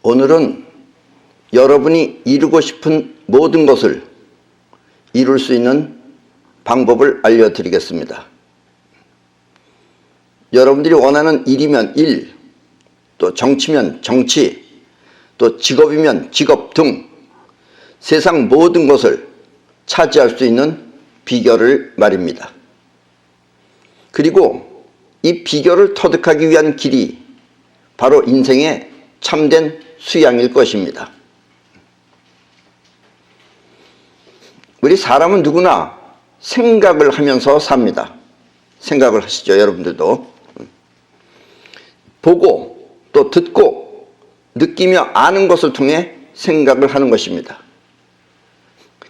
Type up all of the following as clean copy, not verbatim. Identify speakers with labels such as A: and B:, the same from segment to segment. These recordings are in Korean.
A: 오늘은 여러분이 이루고 싶은 모든 것을 이룰 수 있는 방법을 알려드리겠습니다. 여러분들이 원하는 일이면 일, 또 정치면 정치, 또 직업이면 직업 등 세상 모든 것을 차지할 수 있는 비결을 말입니다. 그리고 이 비결을 터득하기 위한 길이 바로 인생의 참된 수양일 것입니다. 우리 사람은 누구나 생각을 하면서 삽니다. 생각을 하시죠, 여러분들도. 보고 또 듣고 느끼며 아는 것을 통해 생각을 하는 것입니다.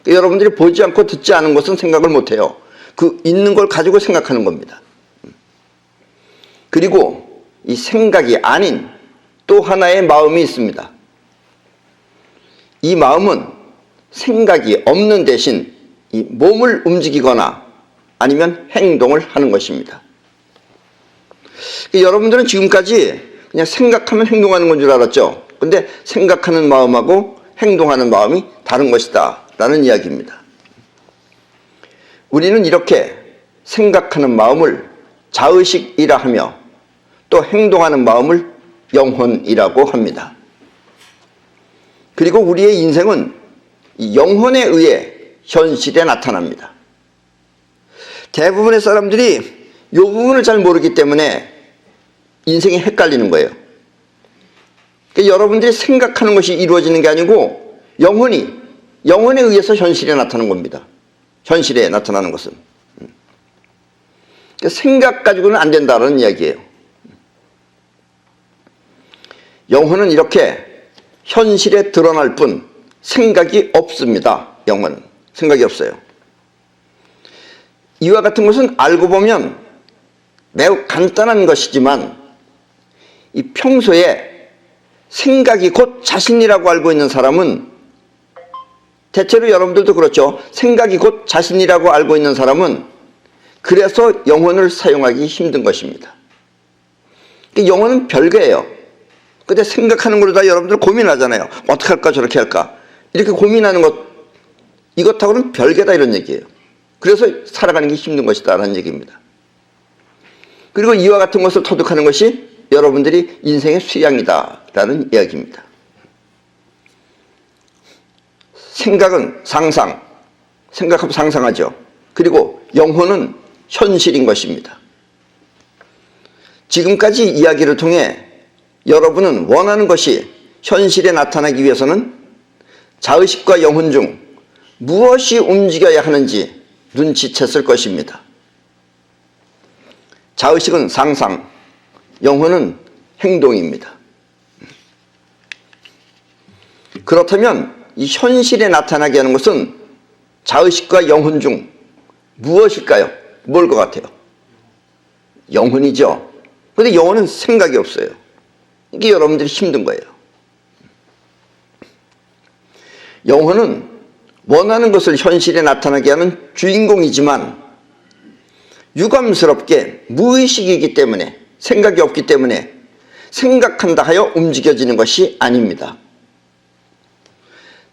A: 여러분들이 보지 않고 듣지 않은 것은 생각을 못해요. 그 있는 걸 가지고 생각하는 겁니다. 그리고 이 생각이 아닌 또 하나의 마음이 있습니다. 이 마음은 생각이 없는 대신 이 몸을 움직이거나 아니면 행동을 하는 것입니다. 여러분들은 지금까지 그냥 생각하면 행동하는 건 줄 알았죠. 근데 생각하는 마음하고 행동하는 마음이 다른 것이다 라는 이야기입니다. 우리는 이렇게 생각하는 마음을 자의식이라 하며 또 행동하는 마음을 영혼이라고 합니다. 그리고 우리의 인생은 이 영혼에 의해 현실에 나타납니다. 대부분의 사람들이 이 부분을 잘 모르기 때문에 인생이 헷갈리는 거예요. 그러니까 여러분들이 생각하는 것이 이루어지는 게 아니고 영혼에 의해서 현실에 나타나는 겁니다. 현실에 나타나는 것은. 그러니까 생각 가지고는 안 된다는 이야기예요. 영혼은 이렇게 현실에 드러날 뿐 생각이 없습니다. 영혼은 생각이 없어요. 이와 같은 것은 알고 보면 매우 간단한 것이지만 이 평소에 생각이 곧 자신이라고 알고 있는 사람은 대체로 여러분들도 그렇죠. 생각이 곧 자신이라고 알고 있는 사람은 그래서 영혼을 사용하기 힘든 것입니다. 영혼은 별개예요. 근데 생각하는 걸로 다 여러분들 고민하잖아요. 어떻게 할까 저렇게 할까 이렇게 고민하는 것 이것하고는 별개다 이런 얘기예요. 그래서 살아가는 게 힘든 것이다 라는 얘기입니다. 그리고 이와 같은 것을 터득하는 것이 여러분들이 인생의 수양이다 라는 이야기입니다. 생각은 상상, 생각하면 상상하죠. 그리고 영혼은 현실인 것입니다. 지금까지 이야기를 통해 여러분은 원하는 것이 현실에 나타나기 위해서는 자의식과 영혼 중 무엇이 움직여야 하는지 눈치챘을 것입니다. 자의식은 상상, 영혼은 행동입니다. 그렇다면 이 현실에 나타나게 하는 것은 자의식과 영혼 중 무엇일까요? 뭘 것 같아요? 영혼이죠. 그런데 영혼은 생각이 없어요. 이게 여러분들이 힘든 거예요. 영혼은 원하는 것을 현실에 나타나게 하는 주인공이지만 유감스럽게 무의식이기 때문에 생각이 없기 때문에 생각한다 하여 움직여지는 것이 아닙니다.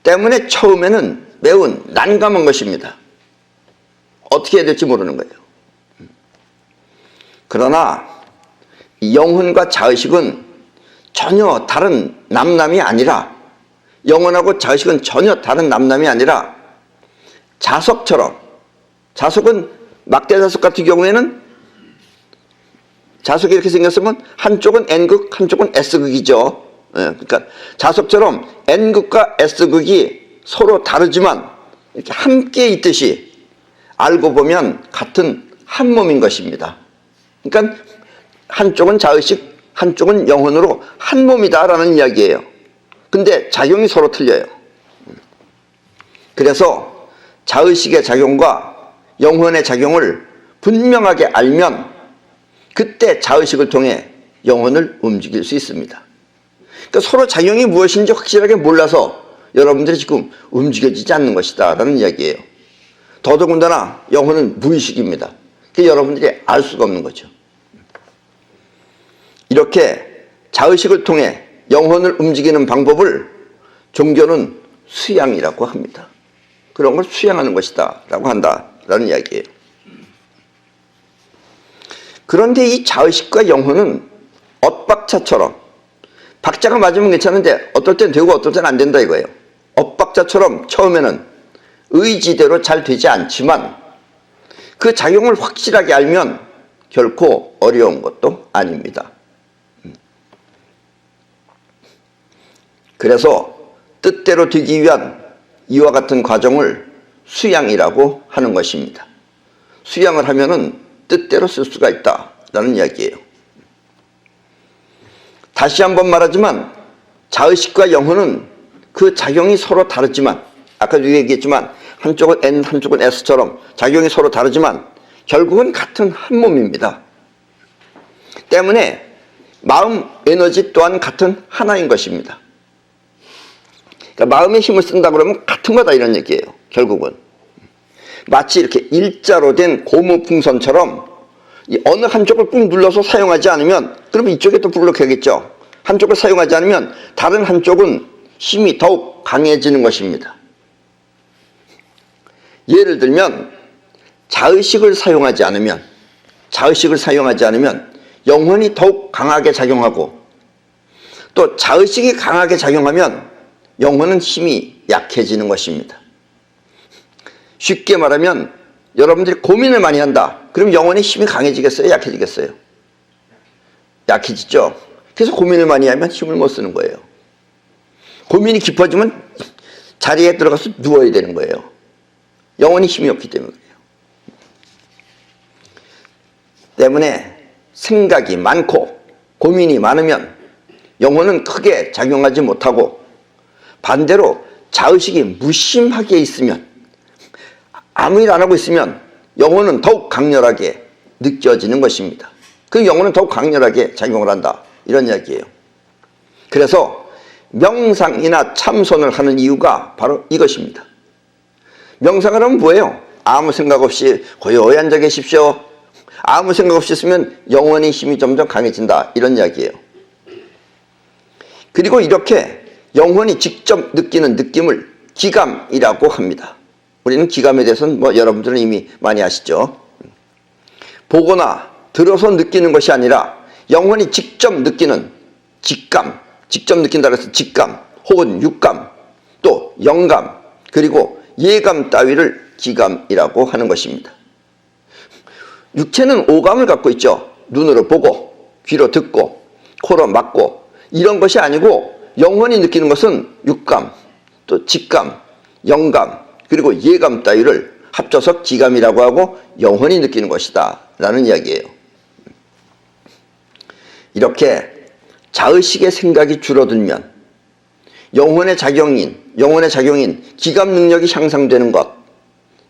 A: 때문에 처음에는 매우 난감한 것입니다. 어떻게 해야 될지 모르는 거예요. 그러나 영혼과 자의식은 전혀 다른 남남이 아니라 영혼하고 자의식은 전혀 다른 남남이 아니라 자석처럼 자석은 막대자석 같은 경우에는 자석이 이렇게 생겼으면 한쪽은 N극 한쪽은 S극이죠. 그러니까 자석처럼 N극과 S극이 서로 다르지만 이렇게 함께 있듯이 알고 보면 같은 한 몸인 것입니다. 그러니까 한쪽은 자의식 한쪽은 영혼으로 한 몸이다라는 이야기예요. 근데 작용이 서로 틀려요. 그래서 자의식의 작용과 영혼의 작용을 분명하게 알면 그때 자의식을 통해 영혼을 움직일 수 있습니다. 그러니까 서로 작용이 무엇인지 확실하게 몰라서 여러분들이 지금 움직여지지 않는 것이다 라는 이야기예요. 더더군다나 영혼은 무의식입니다. 그러니까 여러분들이 알 수가 없는 거죠. 이렇게 자의식을 통해 영혼을 움직이는 방법을 종교는 수양이라고 합니다. 그런 걸 수양하는 것이다 라고 한다라는 이야기예요. 그런데 이 자의식과 영혼은 엇박자처럼, 박자가 맞으면 괜찮은데 어떨 땐 되고 어떨 땐 안 된다 이거예요. 엇박자처럼 처음에는 의지대로 잘 되지 않지만 그 작용을 확실하게 알면 결코 어려운 것도 아닙니다. 그래서 뜻대로 되기 위한 이와 같은 과정을 수양이라고 하는 것입니다. 수양을 하면은 뜻대로 쓸 수가 있다라는 이야기예요. 다시 한번 말하지만 자의식과 영혼은 그 작용이 서로 다르지만, 아까도 얘기했지만 한쪽은 N 한쪽은 S처럼 작용이 서로 다르지만 결국은 같은 한 몸입니다. 때문에 마음 에너지 또한 같은 하나인 것입니다. 그러니까 마음의 힘을 쓴다 그러면 같은 거다 이런 얘기예요. 결국은 마치 이렇게 일자로 된 고무풍선처럼 어느 한쪽을 꾹 눌러서 사용하지 않으면 그러면 이쪽에 또 불룩하겠죠. 한쪽을 사용하지 않으면 다른 한쪽은 힘이 더욱 강해지는 것입니다. 예를 들면 자의식을 사용하지 않으면 영혼이 더욱 강하게 작용하고, 또 자의식이 강하게 작용하면 영혼은 힘이 약해지는 것입니다. 쉽게 말하면 여러분들이 고민을 많이 한다. 그럼 영혼의 힘이 강해지겠어요? 약해지겠어요? 약해지죠. 그래서 고민을 많이 하면 힘을 못 쓰는 거예요. 고민이 깊어지면 자리에 들어가서 누워야 되는 거예요. 영혼이 힘이 없기 때문에 그래요. 때문에 생각이 많고 고민이 많으면 영혼은 크게 작용하지 못하고, 반대로 자의식이 무심하게 있으면, 아무 일 안 하고 있으면 영혼은 더욱 강렬하게 느껴지는 것입니다. 그 영혼은 더욱 강렬하게 작용을 한다 이런 이야기예요. 그래서 명상이나 참선을 하는 이유가 바로 이것입니다. 명상을 하면 뭐예요? 아무 생각 없이 고요히 앉아 계십시오. 아무 생각 없이 있으면 영혼의 힘이 점점 강해진다 이런 이야기예요. 그리고 이렇게 영혼이 직접 느끼는 느낌을 기감이라고 합니다. 우리는 기감에 대해서는 여러분들은 이미 많이 아시죠. 보거나 들어서 느끼는 것이 아니라 영혼이 직접 느끼는 직감, 직접 느낀다 그래서 직감 혹은 육감, 또 영감, 그리고 예감 따위를 기감이라고 하는 것입니다. 육체는 오감을 갖고 있죠. 눈으로 보고 귀로 듣고 코로 맡고 이런 것이 아니고, 영혼이 느끼는 것은 육감, 또 직감, 영감, 그리고 예감 따위를 합쳐서 기감이라고 하고 영혼이 느끼는 것이다 라는 이야기예요. 이렇게 자의식의 생각이 줄어들면 영혼의 작용인 기감 능력이 향상되는 것,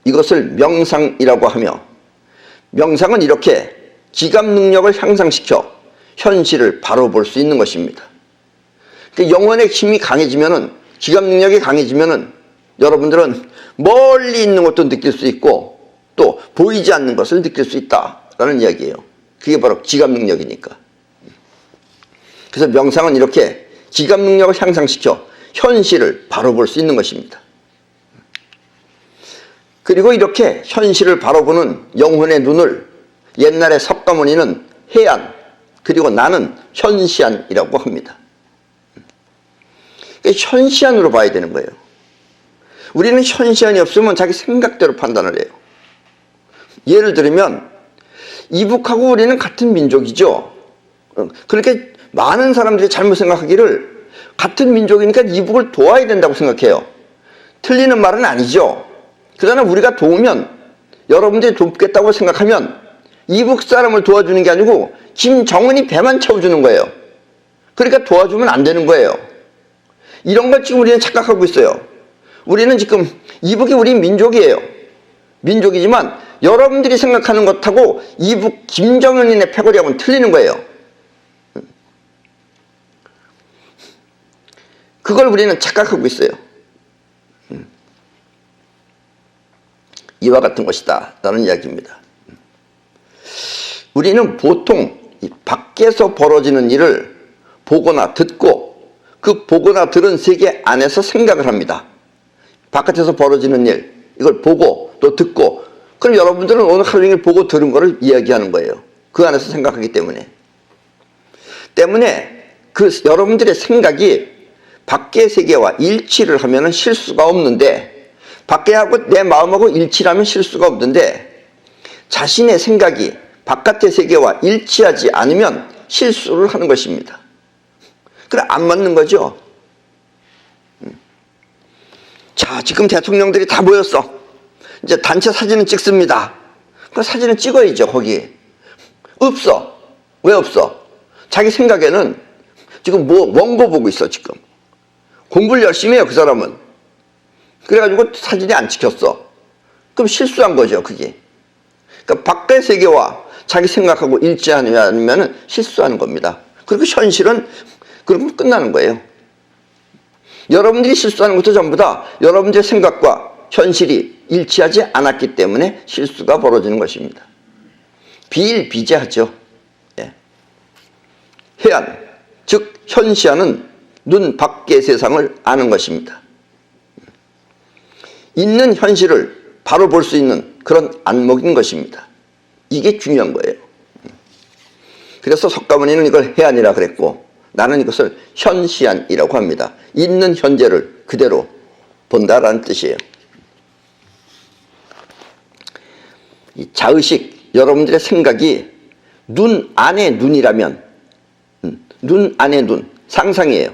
A: 이것을 명상이라고 하며, 명상은 이렇게 기감 능력을 향상시켜 현실을 바로 볼 수 있는 것입니다. 영혼의 힘이 강해지면은, 기감 능력이 강해지면은 여러분들은 멀리 있는 것도 느낄 수 있고 또 보이지 않는 것을 느낄 수 있다라는 이야기예요. 그게 바로 기감 능력이니까. 그래서 명상은 이렇게 기감 능력을 향상시켜 현실을 바로 볼 수 있는 것입니다. 그리고 이렇게 현실을 바로 보는 영혼의 눈을 옛날에 석가모니는 해안, 그리고 나는 현시안이라고 합니다. 현시안으로 봐야 되는 거예요. 우리는 현시안이 없으면 자기 생각대로 판단을 해요. 예를 들면 이북하고 우리는 같은 민족이죠. 그렇게 많은 사람들이 잘못 생각하기를 같은 민족이니까 이북을 도와야 된다고 생각해요. 틀리는 말은 아니죠. 그러나 우리가 도우면, 여러분들이 돕겠다고 생각하면 이북 사람을 도와주는 게 아니고 김정은이 배만 채워주는 거예요. 그러니까 도와주면 안 되는 거예요. 이런 걸 지금 우리는 착각하고 있어요. 우리는 지금 이북이 우리 민족이에요. 민족이지만 여러분들이 생각하는 것하고 이북 김정은이네 패거리하고는 틀리는 거예요. 그걸 우리는 착각하고 있어요. 이와 같은 것이다 라는 이야기입니다. 우리는 보통 밖에서 벌어지는 일을 보거나 듣고 그 보거나 들은 세계 안에서 생각을 합니다. 바깥에서 벌어지는 일, 이걸 보고 또 듣고, 그럼 여러분들은 오늘 하루 종일 보고 들은 거를 이야기하는 거예요. 그 안에서 생각하기 때문에 그 여러분들의 생각이 밖의 세계와 일치를 하면 실수가 없는데, 밖에하고 내 마음하고 일치를 하면 실수가 없는데, 자신의 생각이 바깥의 세계와 일치하지 않으면 실수를 하는 것입니다. 그래, 안 맞는 거죠. 자, 지금 대통령들이 다 모였어. 이제 단체 사진을 찍습니다. 그 사진을 찍어야죠. 거기 없어. 왜 없어? 자기 생각에는 지금 원고 보고 있어. 지금 공부를 열심히 해요, 그 사람은. 그래가지고 사진이 안 찍혔어. 그럼 실수한 거죠, 그게. 그러니까 밖의 세계와 자기 생각하고 일치하면 실수하는 겁니다. 그리고 현실은 그러면 끝나는 거예요. 여러분들이 실수하는 것도 전부 다 여러분들의 생각과 현실이 일치하지 않았기 때문에 실수가 벌어지는 것입니다. 비일비재하죠. 예. 해안, 즉 현시하는 눈 밖의 세상을 아는 것입니다. 있는 현실을 바로 볼 수 있는 그런 안목인 것입니다. 이게 중요한 거예요. 그래서 석가모니는 이걸 해안이라 그랬고, 나는 이것을 현시안이라고 합니다. 있는 현재를 그대로 본다라는 뜻이에요. 이 자의식, 여러분들의 생각이 눈 안의 눈이라면, 눈 안의 눈, 상상이에요.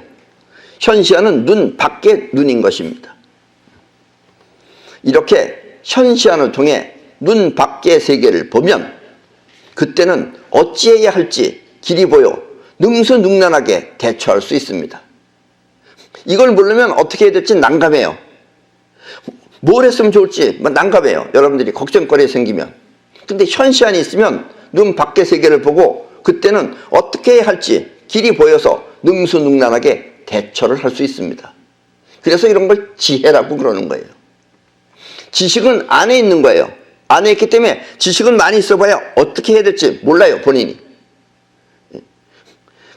A: 현시안은 눈 밖의 눈인 것입니다. 이렇게 현시안을 통해 눈 밖의 세계를 보면 그때는 어찌해야 할지 길이 보여 능수능란하게 대처할 수 있습니다. 이걸 모르면 어떻게 해야 될지 난감해요. 뭘 했으면 좋을지 난감해요. 여러분들이 걱정거리 생기면. 근데 현시안이 있으면 눈 밖의 세계를 보고 그때는 어떻게 해야 할지 길이 보여서 능수능란하게 대처를 할 수 있습니다. 그래서 이런 걸 지혜라고 그러는 거예요. 지식은 안에 있는 거예요. 안에 있기 때문에 지식은 많이 있어봐야 어떻게 해야 될지 몰라요, 본인이.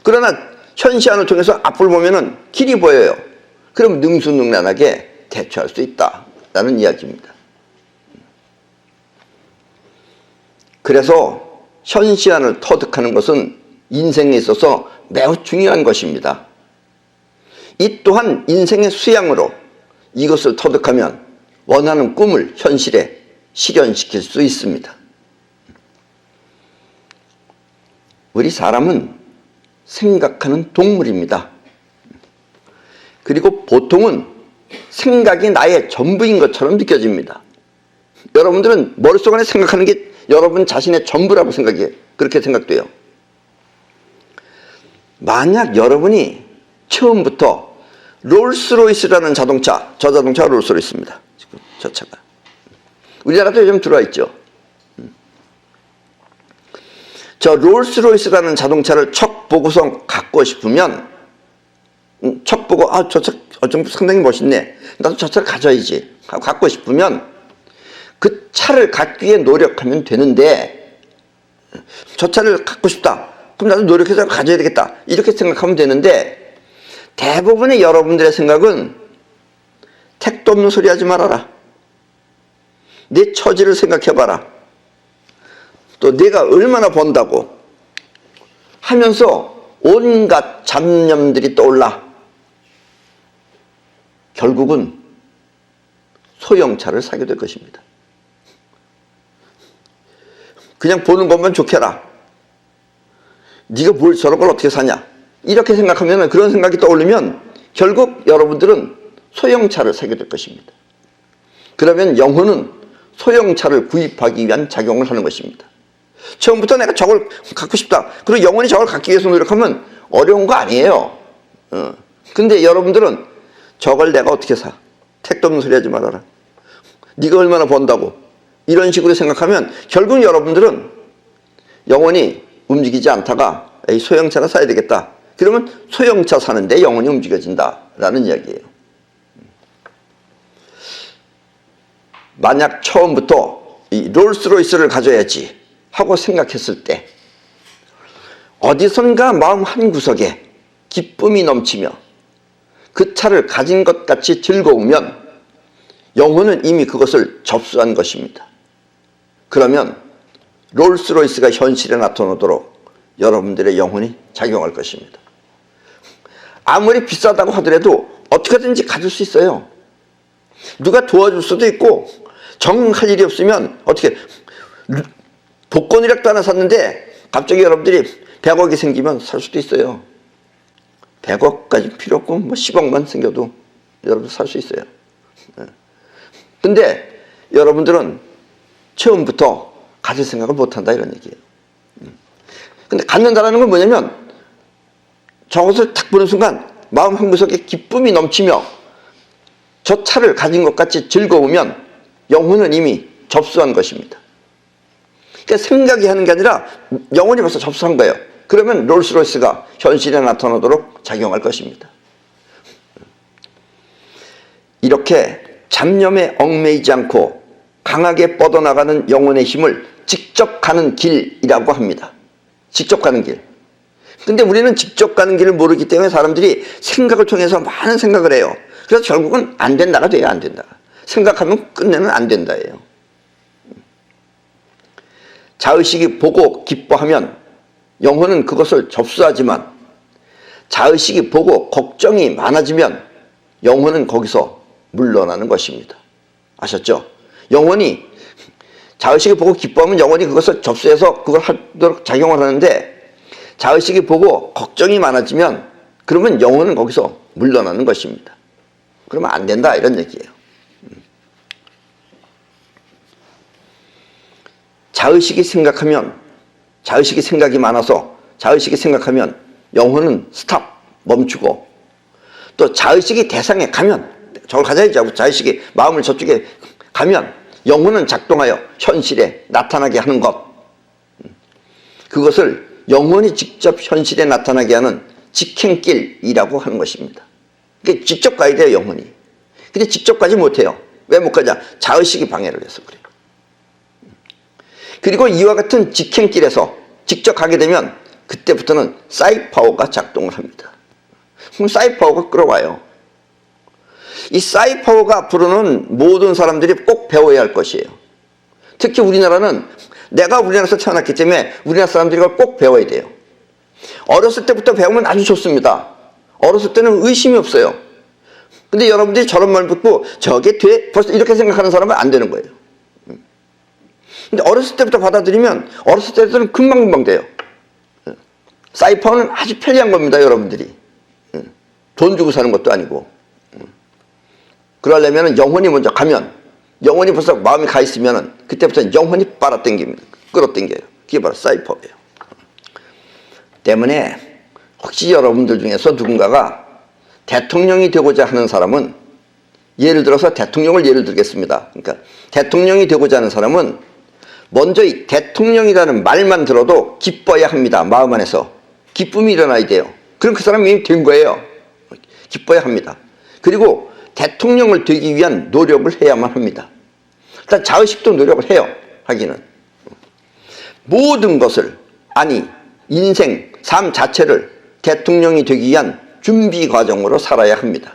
A: 그러나 현시안을 통해서 앞을 보면은 길이 보여요. 그럼 능수능란하게 대처할 수 있다라는 이야기입니다. 그래서 현시안을 터득하는 것은 인생에 있어서 매우 중요한 것입니다. 이 또한 인생의 수양으로 이것을 터득하면 원하는 꿈을 현실에 실현시킬 수 있습니다. 우리 사람은 생각하는 동물입니다. 그리고 보통은 생각이 나의 전부인 것처럼 느껴집니다. 여러분들은 머릿속 안에 생각하는 게 여러분 자신의 전부라고 생각해요. 그렇게 생각돼요. 만약 여러분이 처음부터 롤스로이스라는 자동차, 저 자동차가 롤스로이스입니다. 지금 저 차가. 우리나라도 요즘 들어와 있죠. 저 롤스로이스라는 자동차를 척 보고서 갖고 싶으면, 척 보고 저 차 좀 상당히 멋있네, 나도 저 차를 가져야지 하고 갖고 싶으면 그 차를 갖기 위해 노력하면 되는데, 저 차를 갖고 싶다, 그럼 나도 노력해서 가져야 되겠다, 이렇게 생각하면 되는데, 대부분의 여러분들의 생각은 택도 없는 소리 하지 말아라, 내 처지를 생각해봐라, 또 내가 얼마나 번다고 하면서 온갖 잡념들이 떠올라 결국은 소형차를 사게 될 것입니다. 그냥 보는 것만 좋게라, 네가 뭘 저런 걸 어떻게 사냐, 이렇게 생각하면, 그런 생각이 떠올리면 결국 여러분들은 소형차를 사게 될 것입니다. 그러면 영혼은 소형차를 구입하기 위한 작용을 하는 것입니다. 처음부터 내가 저걸 갖고 싶다, 그리고 영원히 저걸 갖기 위해서 노력하면 어려운 거 아니에요. 근데 여러분들은 저걸 내가 어떻게 사, 택도 없는 소리 하지 말아라, 네가 얼마나 번다고, 이런 식으로 생각하면 결국 여러분들은 영원히 움직이지 않다가 이 소형차를 사야 되겠다, 그러면 소형차 사는데 영원히 움직여진다라는 이야기예요. 만약 처음부터 이 롤스로이스를 가져야지 하고 생각했을 때 어디선가 마음 한구석에 기쁨이 넘치며 그 차를 가진 것 같이 즐거우면 영혼은 이미 그것을 접수한 것입니다. 그러면 롤스로이스가 현실에 나타나도록 여러분들의 영혼이 작용할 것입니다. 아무리 비싸다고 하더라도 어떻게든지 가질 수 있어요. 누가 도와줄 수도 있고, 정 할 일이 없으면 어떻게 복권이라도 하나 샀는데 갑자기 여러분들이 100억이 생기면 살 수도 있어요. 100억까지 필요 없고 뭐 10억만 생겨도 여러분들 살 수 있어요. 근데 여러분들은 처음부터 가질 생각을 못한다 이런 얘기예요. 근데 갖는다라는 건 뭐냐면 저것을 탁 보는 순간 마음 한구석에 기쁨이 넘치며 저 차를 가진 것 같이 즐거우면 영혼은 이미 접수한 것입니다. 그러니까 생각이 하는 게 아니라 영혼이 벌써 접수한 거예요. 그러면 롤스로이스가 현실에 나타나도록 작용할 것입니다. 이렇게 잡념에 얽매이지 않고 강하게 뻗어나가는 영혼의 힘을 직접 가는 길이라고 합니다. 직접 가는 길. 근데 우리는 직접 가는 길을 모르기 때문에 사람들이 생각을 통해서 많은 생각을 해요. 그래서 결국은 안 된다가 돼요. 안 된다. 생각하면 끝내는 안 된다예요. 자의식이 보고 기뻐하면 영혼은 그것을 접수하지만 자의식이 보고 걱정이 많아지면 영혼은 거기서 물러나는 것입니다. 아셨죠? 영혼이 자의식이 보고 기뻐하면 영혼이 그것을 접수해서 그걸 하도록 작용을 하는데 자의식이 보고 걱정이 많아지면 그러면 영혼은 거기서 물러나는 것입니다. 그러면 안 된다 이런 얘기예요. 자의식이 생각이 많아서 자의식이 생각하면 영혼은 스탑 멈추고 또 자의식이 대상에 가면 저걸 가져야지 하고 자의식이 마음을 저쪽에 가면 영혼은 작동하여 현실에 나타나게 하는 것, 그것을 영혼이 직접 현실에 나타나게 하는 직행길이라고 하는 것입니다. 그러니까 직접 가야 돼요, 영혼이. 근데 직접 가지 못해요. 왜 못 가냐? 자의식이 방해를 해서 그래요. 그리고 이와 같은 직행길에서 직접 가게 되면 그때부터는 사이파워가 작동을 합니다. 그럼 사이파워가 끌어와요. 이 사이파워가 앞으로는 모든 사람들이 꼭 배워야 할 것이에요. 특히 우리나라는 내가 우리나라에서 태어났기 때문에 우리나라 사람들이 이걸 꼭 배워야 돼요. 어렸을 때부터 배우면 아주 좋습니다. 어렸을 때는 의심이 없어요. 근데 여러분들이 저런 말 듣고 저게 돼? 벌써 이렇게 생각하는 사람은 안 되는 거예요. 근데 어렸을 때부터 받아들이면 어렸을 때는 금방금방 돼요. 사이파워는 아주 편리한 겁니다, 여러분들이. 돈 주고 사는 것도 아니고. 그러려면 영혼이 먼저 가면, 영혼이 벌써 마음이 가 있으면 그때부터 영혼이 빨아당깁니다. 끌어당겨요. 그게 바로 사이파워예요. 때문에 혹시 여러분들 중에서 누군가가 대통령이 되고자 하는 사람은, 예를 들어서 대통령을 예를 들겠습니다. 그러니까 대통령이 되고자 하는 사람은 먼저 이 대통령이라는 말만 들어도 기뻐야 합니다. 마음 안에서 기쁨이 일어나야 돼요. 그럼 그 사람이 이미 된 거예요. 기뻐야 합니다. 그리고 대통령을 되기 위한 노력을 해야만 합니다. 일단 자의식도 노력을 해요. 하기는 모든 것을, 아니 인생, 삶 자체를 대통령이 되기 위한 준비 과정으로 살아야 합니다.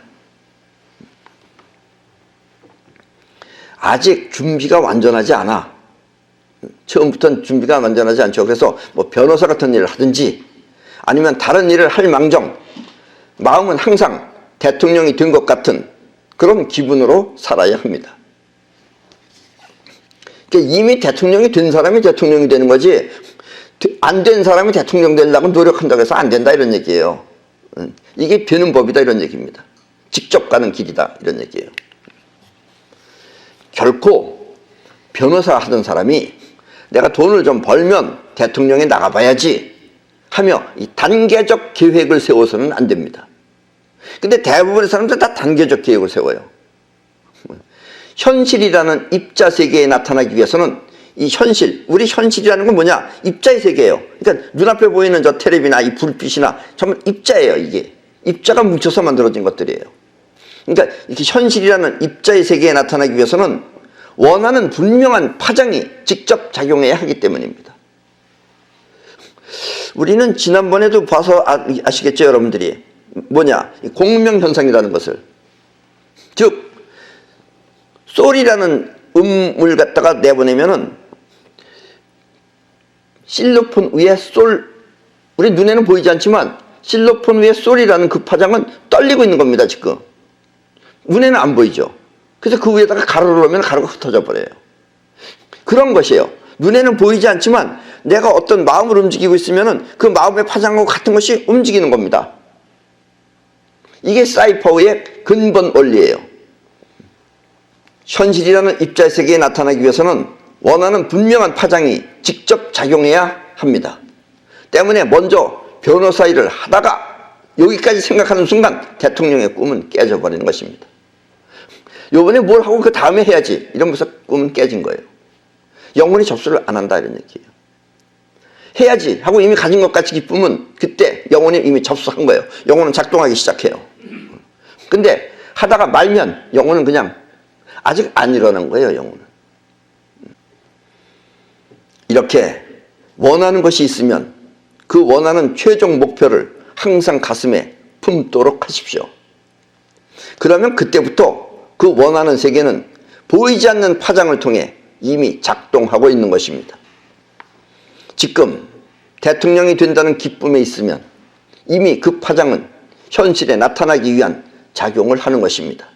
A: 아직 준비가 완전하지 않아. 처음부터는 준비가 완전하지 않죠. 그래서 뭐 변호사 같은 일을 하든지 아니면 다른 일을 할 망정 마음은 항상 대통령이 된 것 같은 그런 기분으로 살아야 합니다. 그러니까 이미 대통령이 된 사람이 대통령이 되는 거지 안 된 사람이 대통령 되려고 노력한다고 해서 안 된다 이런 얘기예요. 이게 되는 법이다 이런 얘기입니다. 직접 가는 길이다 이런 얘기예요. 결코 변호사 하던 사람이 내가 돈을 좀 벌면 대통령에 나가봐야지 하며 이 단계적 계획을 세워서는 안 됩니다. 근데 대부분의 사람들 다 단계적 계획을 세워요. 현실이라는 입자 세계에 나타나기 위해서는 이 현실, 우리 현실이라는 건 뭐냐? 입자의 세계예요. 그러니까 눈앞에 보이는 저 텔레비나 이 불빛이나 전부 입자예요. 이게 입자가 뭉쳐서 만들어진 것들이에요. 그러니까 이렇게 현실이라는 입자의 세계에 나타나기 위해서는 원하는 분명한 파장이 직접 작용해야 하기 때문입니다. 우리는 지난번에도 봐서 아시겠죠, 여러분들이? 뭐냐? 공명현상이라는 것을. 즉, 솔이라는 음을 갖다가 내보내면은 실로폰 위에 솔, 우리 눈에는 보이지 않지만 실로폰 위에 솔이라는 그 파장은 떨리고 있는 겁니다, 지금. 눈에는 안 보이죠. 그래서 그 위에다가 가로를 놓으면 가로가 흩어져 버려요. 그런 것이에요. 눈에는 보이지 않지만 내가 어떤 마음을 움직이고 있으면은 그 마음의 파장하고 같은 것이 움직이는 겁니다. 이게 사이퍼의 근본 원리예요. 현실이라는 입자의 세계에 나타나기 위해서는 원하는 분명한 파장이 직접 작용해야 합니다. 때문에 먼저 변호사 일을 하다가 여기까지 생각하는 순간 대통령의 꿈은 깨져버리는 것입니다. 요번에 뭘 하고 그 다음에 해야지 이러면서 꿈은 깨진 거예요. 영혼이 접수를 안 한다 이런 얘기예요. 해야지 하고 이미 가진 것 같이 기쁘면 그때 영혼이 이미 접수한 거예요. 영혼은 작동하기 시작해요. 근데 하다가 말면 영혼은 그냥 아직 안 일어난 거예요. 영혼은. 이렇게 원하는 것이 있으면 그 원하는 최종 목표를 항상 가슴에 품도록 하십시오. 그러면 그때부터 그 원하는 세계는 보이지 않는 파장을 통해 이미 작동하고 있는 것입니다. 지금 대통령이 된다는 기쁨에 있으면 이미 그 파장은 현실에 나타나기 위한 작용을 하는 것입니다.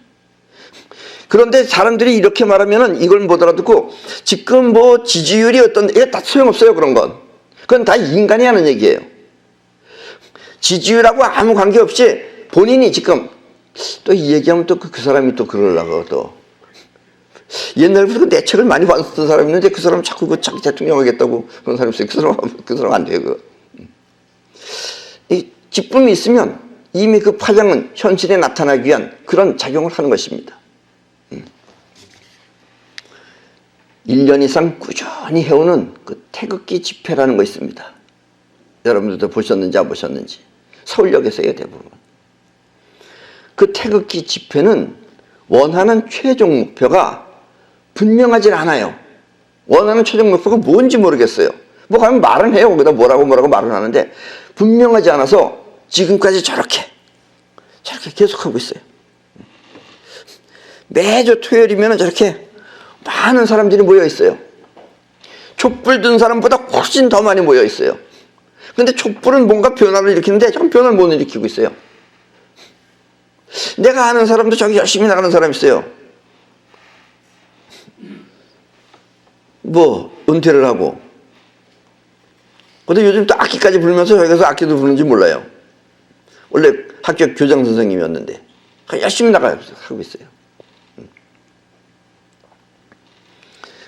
A: 그런데 사람들이 이렇게 말하면은 이걸 못 알아듣고 지금 뭐 지지율이 어떤, 이게 다 소용없어요, 그런 건. 그건 다 인간이 하는 얘기예요. 지지율하고 아무 관계없이 본인이 지금 또 이 얘기하면 또 그 사람이 또 그러려고 또. 옛날부터 내 책을 많이 봤던 사람이 있는데 그 사람 자꾸 그 자기 대통령 하겠다고 그런 사람이 있어요. 그 사람 안 돼요, 그거. 이 기쁨이 있으면 이미 그 파장은 현실에 나타나기 위한 그런 작용을 하는 것입니다. 1년 이상 꾸준히 해오는 그 태극기 집회라는 거 있습니다. 여러분들도 보셨는지 안 보셨는지. 서울역에서 해요, 대부분. 그 태극기 집회는 원하는 최종 목표가 분명하지 않아요. 원하는 최종 목표가 뭔지 모르겠어요. 뭐 가면 말은 해요. 거기다 뭐라고 말은 하는데 분명하지 않아서 지금까지 저렇게 계속하고 있어요. 매주 토요일이면 저렇게 많은 사람들이 모여 있어요. 촛불 든 사람보다 훨씬 더 많이 모여 있어요. 근데 촛불은 뭔가 변화를 일으키는데 저건 변화를 못 일으키고 있어요. 내가 아는 사람도 저기 열심히 나가는 사람 있어요. 뭐 은퇴를 하고. 근데 요즘 또 악기까지 부르면서 저기서 악기도 부르는지 몰라요. 원래 학교 교장 선생님이었는데 열심히 나가고 있어요.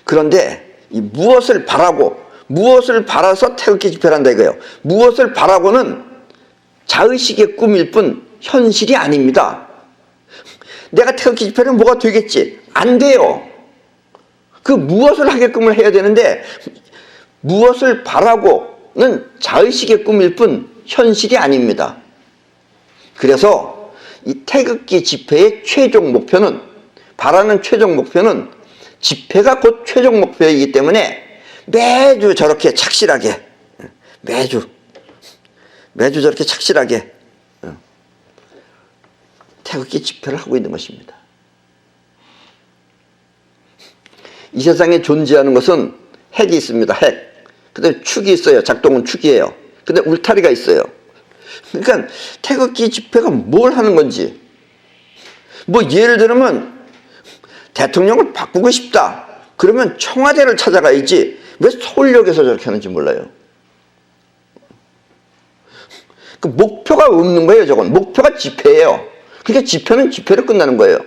A: 그런데 이 무엇을 바라서 태극기 집회를 한다 이거예요. 무엇을 바라고는 자의식의 꿈일 뿐 현실이 아닙니다. 내가 태극기 집회는 뭐가 되겠지? 안 돼요. 그 무엇을 하게끔을 해야 되는데 무엇을 바라고는 자의식의 꿈일 뿐 현실이 아닙니다. 그래서 이 태극기 집회의 최종 목표는, 바라는 최종 목표는 집회가 곧 최종 목표이기 때문에 매주 저렇게 착실하게, 매주 저렇게 착실하게 태극기 집회를 하고 있는 것입니다. 이 세상에 존재하는 것은 핵이 있습니다. 핵. 그 다음에 축이 있어요. 작동은 축이에요. 근데 울타리가 있어요. 그러니까 태극기 집회가 뭘 하는 건지, 뭐 예를 들면 대통령을 바꾸고 싶다 그러면 청와대를 찾아가야지 왜 서울역에서 저렇게 하는지 몰라요. 그 목표가 없는 거예요. 저건 목표가 집회예요. 그러니까 집회는 집회로 끝나는 거예요.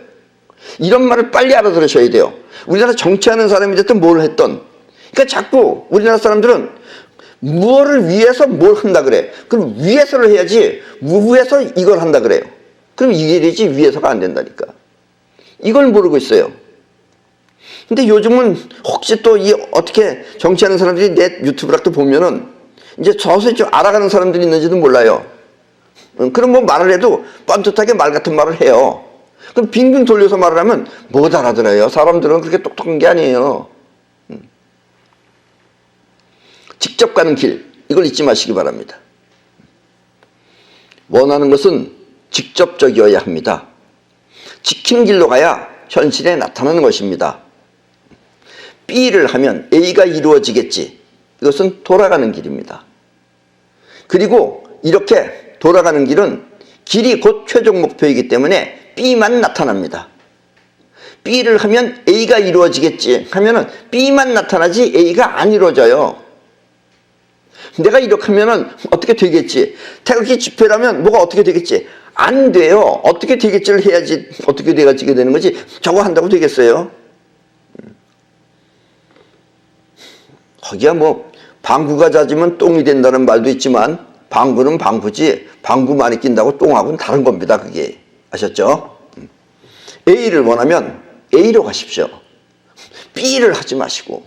A: 이런 말을 빨리 알아들으셔야 돼요. 우리나라 정치하는 사람이 됐든 뭘 했던, 그러니까 자꾸 우리나라 사람들은 무엇을 위해서 뭘 한다 그래. 그럼 위해서를 해야지 위해서 이걸 한다 그래요. 그럼 이게 되지 위해서가 안 된다니까. 이걸 모르고 있어요. 근데 요즘은 혹시 또 이 어떻게 정치하는 사람들이 내 유튜브를 또 보면은 이제 서서히 좀 알아가는 사람들이 있는지도 몰라요. 그럼 뭐 말을 해도 뻔듯하게 말 같은 말을 해요. 그럼 빙빙 돌려서 말을 하면 못 알아들어요. 사람들은 그렇게 똑똑한 게 아니에요. 직접 가는 길, 이걸 잊지 마시기 바랍니다. 원하는 것은 직접적이어야 합니다. 지킨 길로 가야 현실에 나타나는 것입니다. B를 하면 A가 이루어지겠지. 이것은 돌아가는 길입니다. 그리고 이렇게 돌아가는 길은 길이 곧 최종 목표이기 때문에 B만 나타납니다. B를 하면 A가 이루어지겠지 하면은 B만 나타나지 A가 안 이루어져요. 내가 이렇게 하면은 어떻게 되겠지? 태극기 집회라면 뭐가 어떻게 되겠지? 안 돼요. 어떻게 되겠지를 해야지 어떻게 돼가지게 되는 거지. 저거 한다고 되겠어요? 거기야 뭐 방구가 잦으면 똥이 된다는 말도 있지만 방구는 방구지 방구 많이 낀다고 똥하고는 다른 겁니다. 그게 아셨죠? A를 원하면 A로 가십시오. B를 하지 마시고.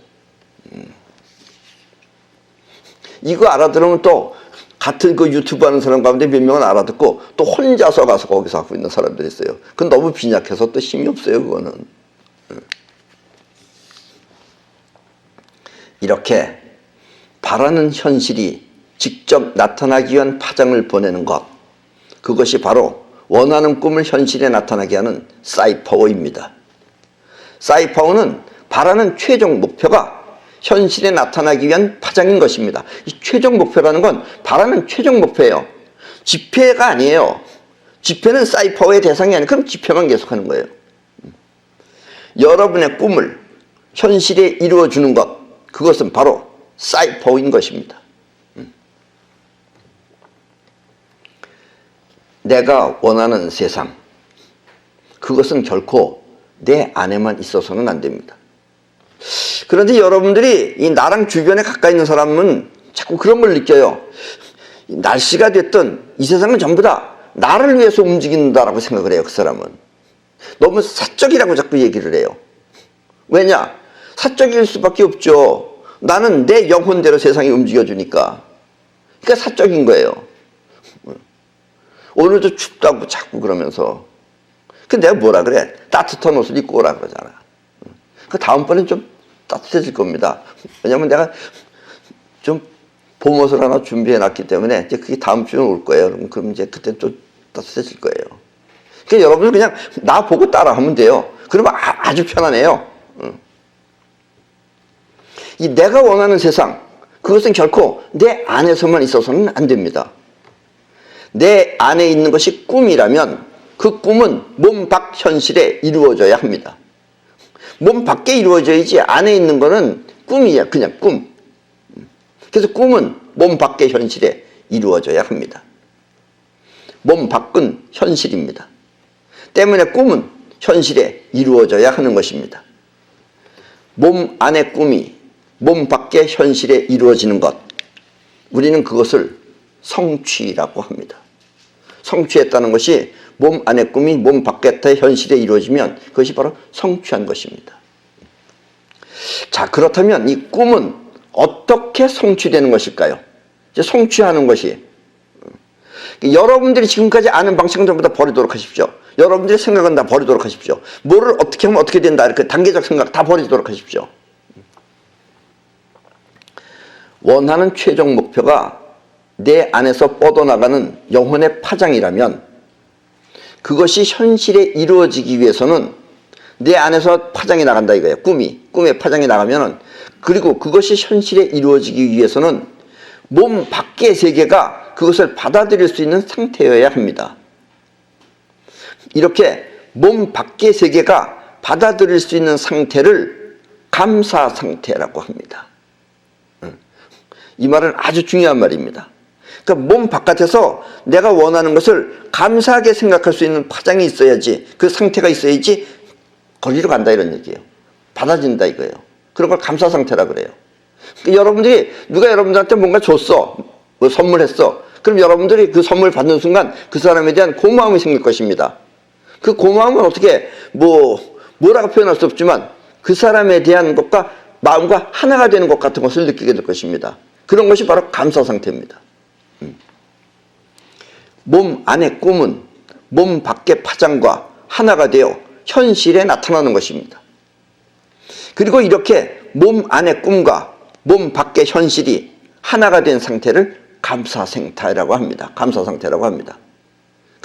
A: 이거 알아들으면 또 같은 그 유튜브 하는 사람 가운데 몇 명은 알아듣고 또 혼자서 가서 거기서 하고 있는 사람들이 있어요. 그건 너무 빈약해서 또 힘이 없어요. 그거는. 이렇게 바라는 현실이 직접 나타나기 위한 파장을 보내는 것, 그것이 바로 원하는 꿈을 현실에 나타나게 하는 사이파워입니다. 사이파워는 바라는 최종 목표가 현실에 나타나기 위한 파장인 것입니다. 이 최종 목표라는 건 바라는 최종 목표예요. 집회가 아니에요. 집회는 사이파워의 대상이 아니에요. 그럼 집회만 계속하는 거예요. 여러분의 꿈을 현실에 이루어주는 것, 그것은 바로 사이파워인 것입니다. 내가 원하는 세상, 그것은 결코 내 안에만 있어서는 안 됩니다. 그런데 여러분들이 이 나랑 주변에 가까이 있는 사람은 자꾸 그런 걸 느껴요. 날씨가 됐든 이 세상은 전부 다 나를 위해서 움직인다라고 생각을 해요. 그 사람은 너무 사적이라고 자꾸 얘기를 해요. 왜냐? 사적일 수밖에 없죠. 나는 내 영혼대로 세상이 움직여주니까. 그러니까 사적인 거예요. 오늘도 춥다고 자꾸 그러면서. 근데 내가 뭐라 그래? 따뜻한 옷을 입고 오라 그러잖아. 그 다음번엔 좀 따뜻해질 겁니다. 왜냐면 내가 좀 봄옷을 하나 준비해 놨기 때문에 이제 그게 다음 주에 올 거예요. 그럼 이제 그때 좀 따뜻해질 거예요. 그러니까 여러분은 그냥 나 보고 따라하면 돼요. 그러면 아주 편안해요. 이 내가 원하는 세상, 그것은 결코 내 안에서만 있어서는 안 됩니다. 내 안에 있는 것이 꿈이라면 그 꿈은 몸 밖 현실에 이루어져야 합니다. 몸 밖에 이루어져야지 안에 있는 거는 꿈이야. 그냥 꿈. 그래서 꿈은 몸 밖의 현실에 이루어져야 합니다. 몸 밖은 현실입니다. 때문에 꿈은 현실에 이루어져야 하는 것입니다. 몸 안의 꿈이 몸 밖의 현실에 이루어지는 것, 우리는 그것을 성취라고 합니다. 성취했다는 것이 몸 안의 꿈이 몸 밖의 현실에 이루어지면 그것이 바로 성취한 것입니다. 자, 그렇다면 이 꿈은 어떻게 성취되는 것일까요? 이제 성취하는 것이 여러분들이 지금까지 아는 방식은 전부 다 버리도록 하십시오. 여러분들의 생각은 다 버리도록 하십시오. 뭐를 어떻게 하면 어떻게 된다 이렇게 단계적 생각 다 버리도록 하십시오. 원하는 최종 목표가 내 안에서 뻗어나가는 영혼의 파장이라면 그것이 현실에 이루어지기 위해서는 내 안에서 파장이 나간다 이거예요. 꿈의 파장이 나가면은, 그리고 그것이 현실에 이루어지기 위해서는 몸 밖의 세계가 그것을 받아들일 수 있는 상태여야 합니다. 이렇게 몸 밖의 세계가 받아들일 수 있는 상태를 감사 상태라고 합니다. 이 말은 아주 중요한 말입니다. 그러니까 몸 바깥에서 내가 원하는 것을 감사하게 생각할 수 있는 파장이 있어야지, 그 상태가 있어야지 거기로 간다 이런 얘기예요. 받아진다 이거예요. 그런 걸 감사 상태라 그래요. 그러니까 여러분들이 누가 여러분들한테 뭔가 줬어, 뭐 선물했어. 그럼 여러분들이 그 선물 받는 순간 그 사람에 대한 고마움이 생길 것입니다. 그 고마움은 어떻게 뭐라고 표현할 수 없지만 그 사람에 대한 것과 마음과 하나가 되는 것 같은 것을 느끼게 될 것입니다. 그런 것이 바로 감사 상태입니다. 몸 안의 꿈은 몸 밖의 파장과 하나가 되어 현실에 나타나는 것입니다. 그리고 이렇게 몸 안의 꿈과 몸 밖의 현실이 하나가 된 상태를 감사 상태라고 합니다. 감사 상태라고 합니다.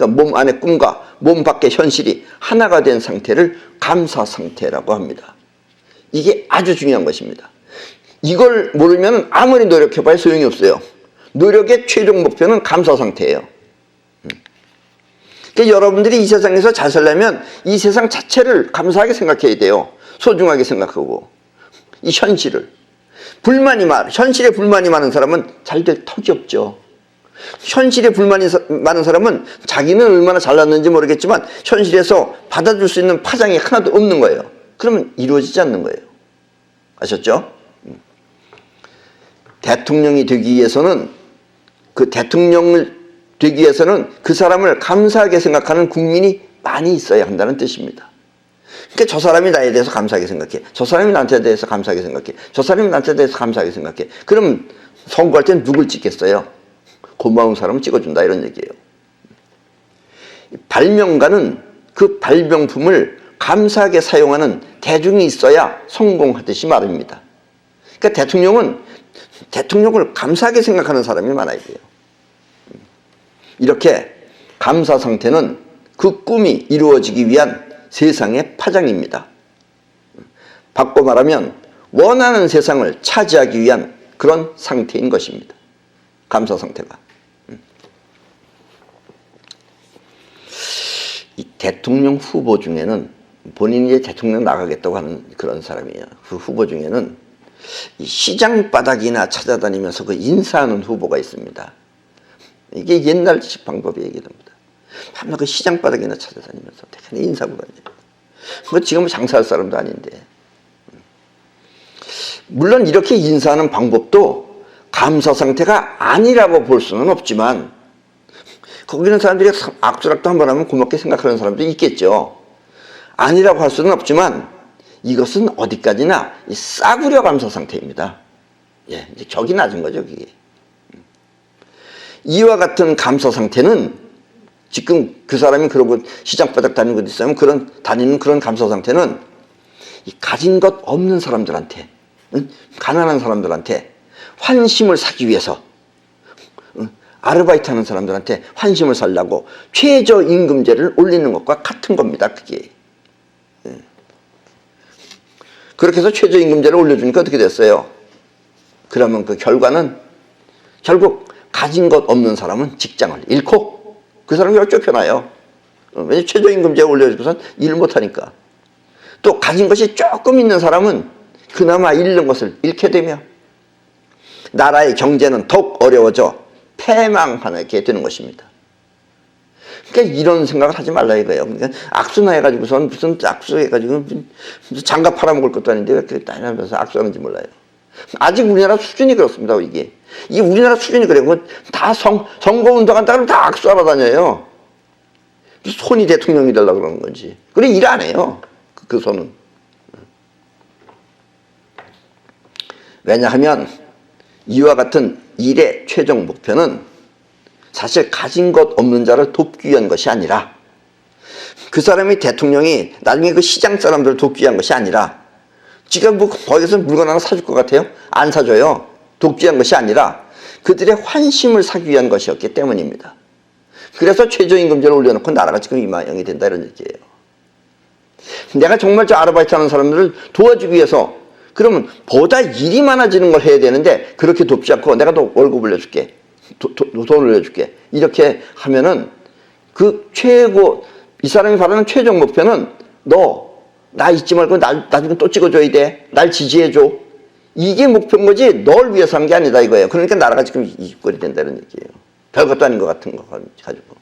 A: 그러니까 몸 안의 꿈과 몸 밖의 현실이 하나가 된 상태를 감사 상태라고 합니다. 이게 아주 중요한 것입니다. 이걸 모르면 아무리 노력해봐야 소용이 없어요. 노력의 최종 목표는 감사 상태예요. 그러니까 여러분들이 이 세상에서 잘 살려면 이 세상 자체를 감사하게 생각해야 돼요. 소중하게 생각하고 이 현실을. 현실에 불만이 많은 사람은 잘 될 턱이 없죠. 현실에 불만이 많은 사람은 자기는 얼마나 잘났는지 모르겠지만 현실에서 받아줄 수 있는 파장이 하나도 없는 거예요. 그러면 이루어지지 않는 거예요. 아셨죠? 대통령이 되기 위해서는 그 사람을 감사하게 생각하는 국민이 많이 있어야 한다는 뜻입니다. 그러니까 저 사람이 나에 대해서 감사하게 생각해. 저 사람이 나한테 대해서 감사하게 생각해. 저 사람이 나한테 대해서 감사하게 생각해. 그럼 선거할 땐 누굴 찍겠어요? 고마운 사람을 찍어준다 이런 얘기예요. 발명가는 그 발명품을 감사하게 사용하는 대중이 있어야 성공하듯이 말입니다. 그러니까 대통령을 감사하게 생각하는 사람이 많아야 돼요. 이렇게 감사 상태는 그 꿈이 이루어지기 위한 세상의 파장입니다. 바꿔 말하면 원하는 세상을 차지하기 위한 그런 상태인 것입니다. 감사 상태가. 이 대통령 후보 중에는 본인이 이제 대통령 나가겠다고 하는 그런 사람이에요. 그 후보 중에는 이 시장 바닥이나 찾아다니면서 그 인사하는 후보가 있습니다. 이게 옛날식 방법이 얘기됩니다. 밤낮 그 시장 바닥이나 찾아다니면서 대단히 인사하고 다녀요. 뭐 지금은 장사할 사람도 아닌데. 물론 이렇게 인사하는 방법도 감사 상태가 아니라고 볼 수는 없지만 거기 있는 사람들이 악수락도 한번 하면 고맙게 생각하는 사람도 있겠죠. 아니라고 할 수는 없지만 이것은 어디까지나 싸구려 감사 상태입니다. 예, 이제 격이 낮은 거죠, 그게. 이와 같은 감사 상태는 지금 그 사람이 그러고 시장 바닥 다니는 것 있으면 다니는 그런 감사 상태는 가진 것 없는 사람들한테, 가난한 사람들한테 환심을 사기 위해서, 아르바이트 하는 사람들한테 환심을 살려고 최저임금제를 올리는 것과 같은 겁니다, 그게. 그렇게 해서 최저임금제를 올려주니까 어떻게 됐어요? 그러면 그 결과는 결국 가진 것 없는 사람은 직장을 잃고 그 사람이 쫓겨나요. 왜냐면 최저임금제가 올려주고선 일 못하니까. 또 가진 것이 조금 있는 사람은 그나마 잃는 것을 잃게 되며 나라의 경제는 더욱 어려워져 패망하게 되는 것입니다. 그러니까 이런 생각을 하지 말라 이거예요. 그러니까 악수나 해가지고선 무슨 악수해가지고 무슨 장갑 팔아먹을 것도 아닌데 왜 그렇게 따지면서 악수하는지 몰라요. 아직 우리나라 수준이 그렇습니다. 이게 우리나라 수준이 그래요. 다 선거운동 한다 그러면 다 악수하러 다녀요. 손이 대통령이 되려고 그러는 건지. 그래 일 안 해요. 그 손은. 왜냐하면 이와 같은 일의 최종 목표는 사실 가진 것 없는 자를 돕기 위한 것이 아니라 그 사람이 대통령이 나중에 그 시장 사람들을 돕기 위한 것이 아니라 지금 뭐 거기서 물건 하나 사줄 것 같아요? 안 사줘요. 돕기 위한 것이 아니라 그들의 환심을 사기 위한 것이었기 때문입니다. 그래서 최저임금제를 올려놓고 나라가 지금 이만형이 된다 이런 얘기예요. 내가 정말 저 아르바이트 하는 사람들을 도와주기 위해서 그러면 보다 일이 많아지는 걸 해야 되는데 그렇게 돕지 않고 내가 또 월급 올려줄게. 돈을 올려줄게. 이렇게 하면은 그 이 사람이 바라는 최종 목표는 너 나 잊지 말고 나중에 또 찍어줘야 돼. 날 지지해줘. 이게 목표인 거지 널 위해서 한 게 아니다 이거예요. 그러니까 나라가 지금 이 꼴이 된다는 얘기예요. 별것도 아닌 것 같은 거 가지고.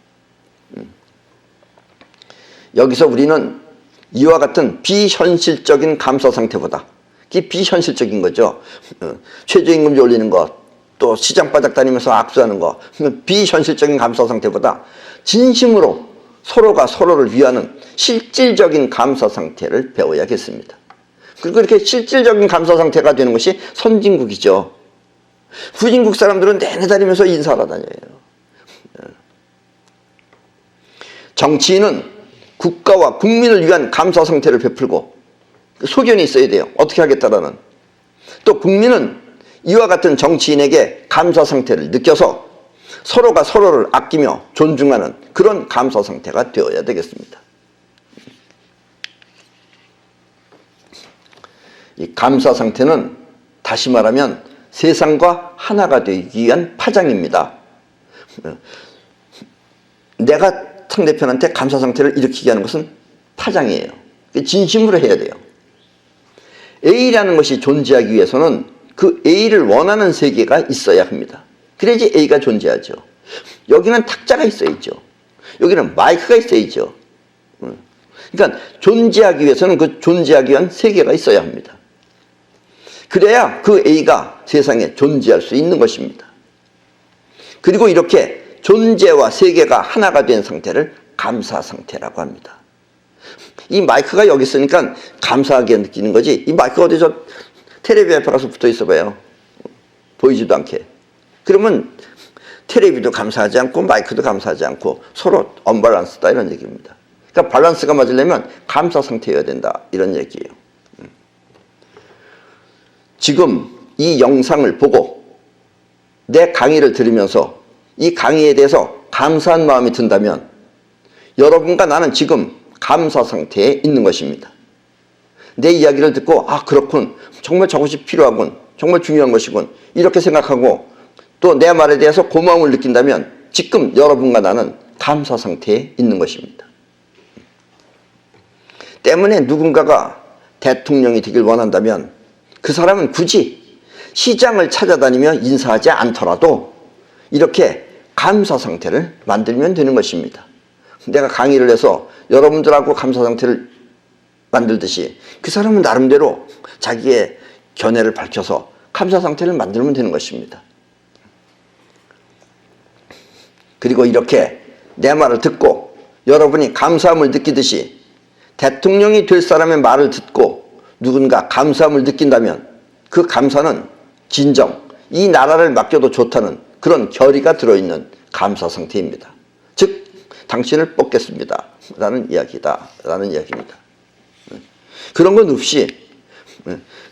A: 여기서 우리는 이와 같은 비현실적인 감사 상태보다 이게 비현실적인 거죠. 최저임금제 올리는 것, 또 시장 바닥 다니면서 악수하는 거, 비현실적인 감사 상태보다 진심으로 서로가 서로를 위하는 실질적인 감사 상태를 배워야겠습니다. 그리고 이렇게 실질적인 감사 상태가 되는 것이 선진국이죠. 후진국 사람들은 내내 다니면서 인사하러 다녀요. 정치인은 국가와 국민을 위한 감사 상태를 베풀고 소견이 있어야 돼요. 어떻게 하겠다라는. 또 국민은 이와 같은 정치인에게 감사 상태를 느껴서 서로가 서로를 아끼며 존중하는 그런 감사 상태가 되어야 되겠습니다. 이 감사 상태는 다시 말하면 세상과 하나가 되기 위한 파장입니다. 내가 상대편한테 감사 상태를 일으키게 하는 것은 파장이에요. 진심으로 해야 돼요. A라는 것이 존재하기 위해서는 그 A를 원하는 세계가 있어야 합니다. 그래야지 A가 존재하죠. 여기는 탁자가 있어야죠. 여기는 마이크가 있어야죠. 그러니까 존재하기 위해서는 그 존재하기 위한 세계가 있어야 합니다. 그래야 그 A가 세상에 존재할 수 있는 것입니다. 그리고 이렇게 존재와 세계가 하나가 된 상태를 감사 상태라고 합니다. 이 마이크가 여기 있으니까 감사하게 느끼는 거지, 이 마이크가 어디 저 테레비 앞에 가서 붙어 있어 봐요. 보이지도 않게. 그러면 테레비도 감사하지 않고 마이크도 감사하지 않고 서로 언밸런스다, 이런 얘기입니다. 그러니까 밸런스가 맞으려면 감사 상태여야 된다, 이런 얘기예요. 지금 이 영상을 보고 내 강의를 들으면서 이 강의에 대해서 감사한 마음이 든다면 여러분과 나는 지금 감사 상태에 있는 것입니다. 내 이야기를 듣고 아 그렇군, 정말 저것이 필요하군, 정말 중요한 것이군, 이렇게 생각하고 또 내 말에 대해서 고마움을 느낀다면 지금 여러분과 나는 감사 상태에 있는 것입니다. 때문에 누군가가 대통령이 되길 원한다면 그 사람은 굳이 시장을 찾아다니며 인사하지 않더라도 이렇게 감사 상태를 만들면 되는 것입니다. 내가 강의를 해서 여러분들하고 감사 상태를 만들듯이 그 사람은 나름대로 자기의 견해를 밝혀서 감사 상태를 만들면 되는 것입니다. 그리고 이렇게 내 말을 듣고 여러분이 감사함을 느끼듯이 대통령이 될 사람의 말을 듣고 누군가 감사함을 느낀다면 그 감사는 진정 이 나라를 맡겨도 좋다는 그런 결의가 들어있는 감사 상태입니다. 즉 당신을 뽑겠습니다 라는 이야기다 라는 이야기입니다. 그런 건 없이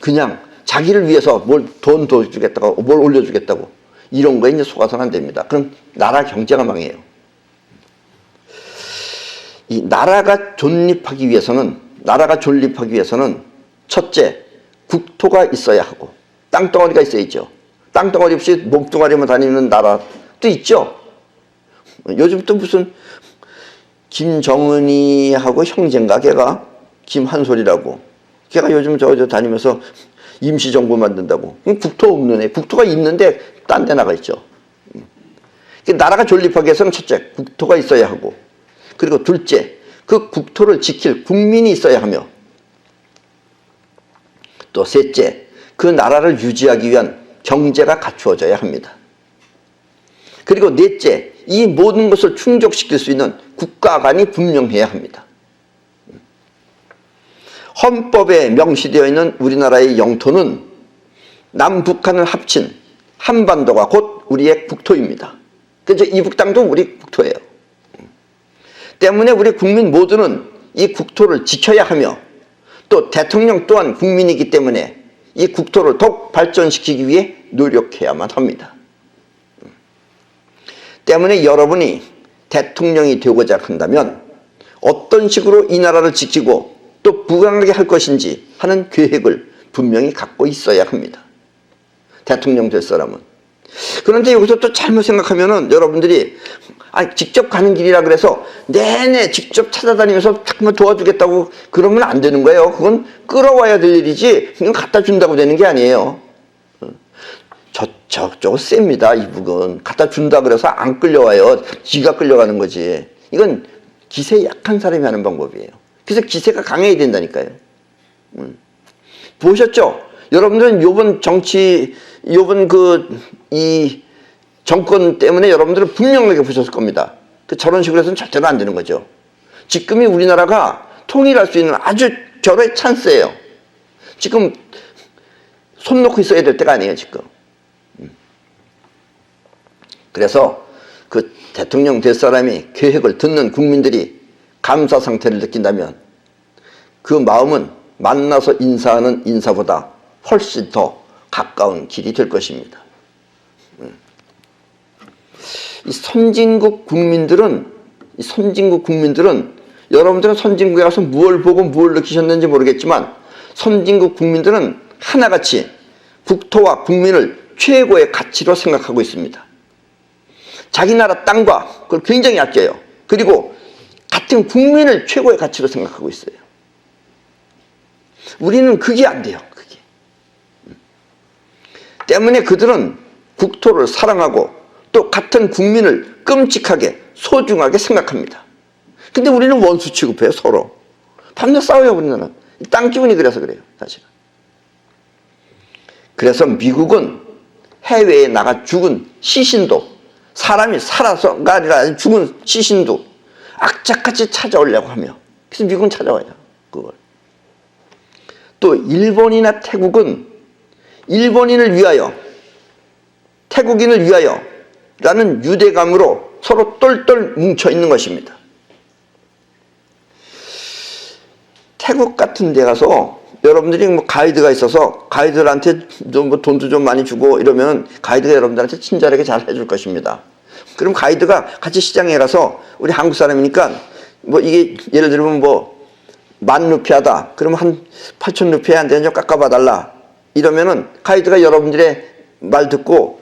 A: 그냥 자기를 위해서 뭘 돈 더 주겠다고 뭘 올려주겠다고 이런 거에 이제 속아서는 안 됩니다. 그럼 나라 경제가 망해요. 이 나라가 존립하기 위해서는 첫째 국토가 있어야 하고 땅덩어리가 있어야죠. 땅덩어리 없이 몸뚱아리만 다니는 나라도 있죠. 요즘 또 무슨 김정은이하고 형제인가 걔가 김한솔이라고 걔가 요즘 저 다니면서 임시정부 만든다고. 국토 없는 애. 국토가 있는데 딴 데 나가 있죠. 나라가 존립하기 위해서는 첫째 국토가 있어야 하고 그리고 둘째 그 국토를 지킬 국민이 있어야 하며 또 셋째 그 나라를 유지하기 위한 경제가 갖추어져야 합니다. 그리고 넷째 이 모든 것을 충족시킬 수 있는 국가관이 분명해야 합니다. 헌법에 명시되어 있는 우리나라의 영토는 남북한을 합친 한반도가 곧 우리의 국토입니다. 그래서 이북 땅도 우리 국토예요. 때문에 우리 국민 모두는 이 국토를 지켜야 하며 또 대통령 또한 국민이기 때문에 이 국토를 더욱 발전시키기 위해 노력해야만 합니다. 때문에 여러분이 대통령이 되고자 한다면 어떤 식으로 이 나라를 지키고 또 부강하게 할 것인지 하는 계획을 분명히 갖고 있어야 합니다. 대통령 될 사람은. 그런데 여기서 또 잘못 생각하면은 여러분들이 직접 가는 길이라 그래서 내내 직접 찾아다니면서 잠깐만 도와주겠다고 그러면 안 되는 거예요. 그건 끌어와야 될 일이지 그냥 갖다 준다고 되는 게 아니에요. 저거 셉니다. 이북은 갖다 준다 그래서 안 끌려와요. 지가 끌려가는 거지. 이건 기세 약한 사람이 하는 방법이에요. 그래서 기세가 강해야 된다니까요. 보셨죠? 여러분들은 요번 이 정권 때문에 여러분들은 분명하게 보셨을 겁니다. 저런 식으로 해서는 절대로 안 되는 거죠. 지금이 우리나라가 통일할 수 있는 아주 절호의 찬스예요. 지금 손 놓고 있어야 될 때가 아니에요, 지금. 그래서 그 대통령 될 사람이 계획을 듣는 국민들이 감사 상태를 느낀다면 그 마음은 만나서 인사하는 인사보다 훨씬 더 가까운 길이 될 것입니다. 이 선진국 국민들은 여러분들은 선진국에 가서 무엇을 보고 무엇을 느끼셨는지 모르겠지만 선진국 국민들은 하나같이 국토와 국민을 최고의 가치로 생각하고 있습니다. 자기 나라 땅과 그걸 굉장히 아껴요. 그리고 같은 국민을 최고의 가치로 생각하고 있어요. 우리는 그게 안 돼요. 그게. 때문에 그들은 국토를 사랑하고 또 같은 국민을 끔찍하게 소중하게 생각합니다. 근데 우리는 원수 취급해요. 서로. 밤낮 싸워요. 우리는. 땅 기운이 그래서 그래요. 사실은. 그래서 미국은 해외에 나가 죽은 시신도 사람이 살아서가 아니라 죽은 시신도 악착같이 찾아오려고 하며 그래서 미국은 찾아와요. 그걸. 또 일본이나 태국은 일본인을 위하여 태국인을 위하여 라는 유대감으로 서로 똘똘 뭉쳐 있는 것입니다. 태국 같은 데 가서 여러분들이 뭐 가이드가 있어서 가이드들한테 좀 뭐 돈도 좀 많이 주고 이러면 가이드가 여러분들한테 친절하게 잘 해줄 것입니다. 그럼 가이드가 같이 시장에 가서 우리 한국 사람이니까 뭐 이게 예를 들면 뭐 10,000루피아다. 그러면 한 8,000루피아 안 되냐 깎아봐 달라. 이러면은 가이드가 여러분들의 말 듣고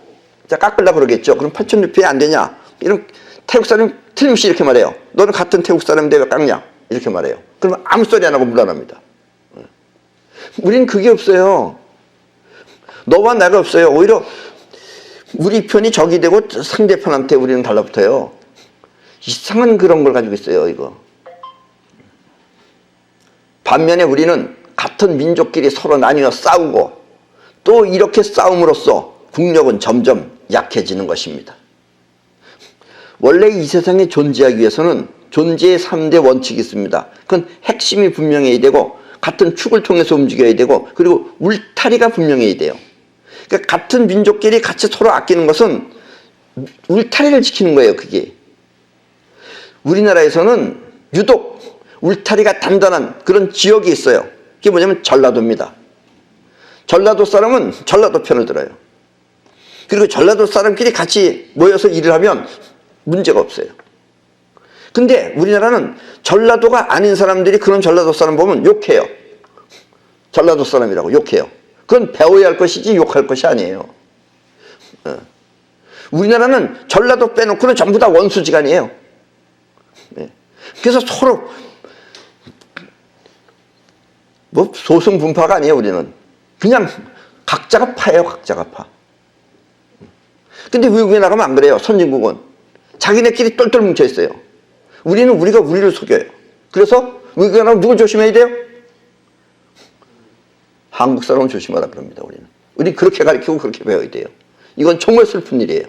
A: 자 깎으려고 그러겠죠. 그럼 8,000루피아 안 되냐. 이런 태국 사람이 틀림없이 이렇게 말해요. 너는 같은 태국 사람인데 왜 깎냐. 이렇게 말해요. 그러면 아무 소리 안 하고 물러납니다. 우리는 그게 없어요. 너와 내가 없어요. 오히려 우리 편이 적이 되고 상대편한테 우리는 달라붙어요. 이상한 그런 걸 가지고 있어요. 이거. 반면에 우리는 같은 민족끼리 서로 나뉘어 싸우고 또 이렇게 싸움으로써 국력은 점점 약해지는 것입니다. 원래 이 세상에 존재하기 위해서는 존재의 3대 원칙이 있습니다. 그건 핵심이 분명해야 되고 같은 축을 통해서 움직여야 되고 그리고 울타리가 분명해야 돼요. 그러니까 같은 민족끼리 같이 서로 아끼는 것은 울타리를 지키는 거예요. 그게. 우리나라에서는 유독 울타리가 단단한 그런 지역이 있어요. 그게 뭐냐면 전라도입니다. 전라도 사람은 전라도 편을 들어요. 그리고 전라도 사람끼리 같이 모여서 일을 하면 문제가 없어요. 근데 우리나라는 전라도가 아닌 사람들이 그런 전라도 사람 보면 욕해요. 전라도 사람이라고 욕해요. 그건 배워야 할 것이지 욕할 것이 아니에요. 우리나라는 전라도 빼놓고는 전부 다 원수지간이에요. 그래서 서로 뭐 소승분파가 아니에요. 우리는 그냥 각자가 파예요. 각자가 파. 근데 외국에 나가면 안 그래요. 선진국은 자기네끼리 똘똘 뭉쳐 있어요. 우리는 우리가 우리를 속여요. 그래서 외국에 나가면 누굴 조심해야 돼요? 한국 사람은 조심하라 그럽니다. 우리 그렇게 가르치고 그렇게 배워야 돼요. 이건 정말 슬픈 일이에요.